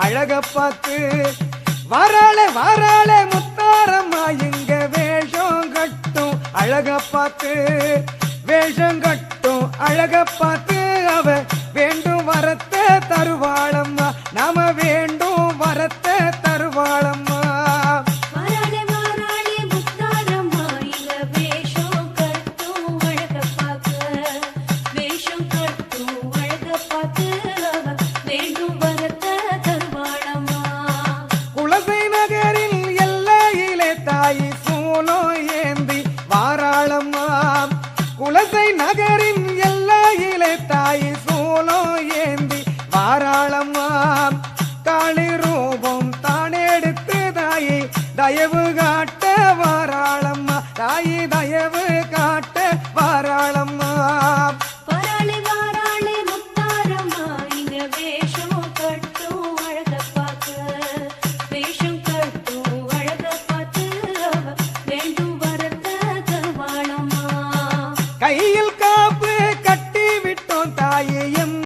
அழக பார்த்து வாராளே வாராளே முத்தாரம்மா இங்க வேஷம் கட்டும் அழக பார்த்து வேஷம் கட்டும் அழக பார்த்து அவ வேண்டும் வரத்தை தருவாளம்மா நாம வேண்டும் வரத்தை தருவாளம்மா குலசை நகரில் எல்லையிலே தாயி சூலம் ஏந்தி வாராளம்மா குலசை நகரின் எல்லையிலே தாயி சூலம் ஏந்தி வாராளம்மா காளி ரூபம் தானெடுத்து தாயி தயவு காட்ட வாராளம்மா தாயி தயவு காட்ட வாராளம்மா கையில்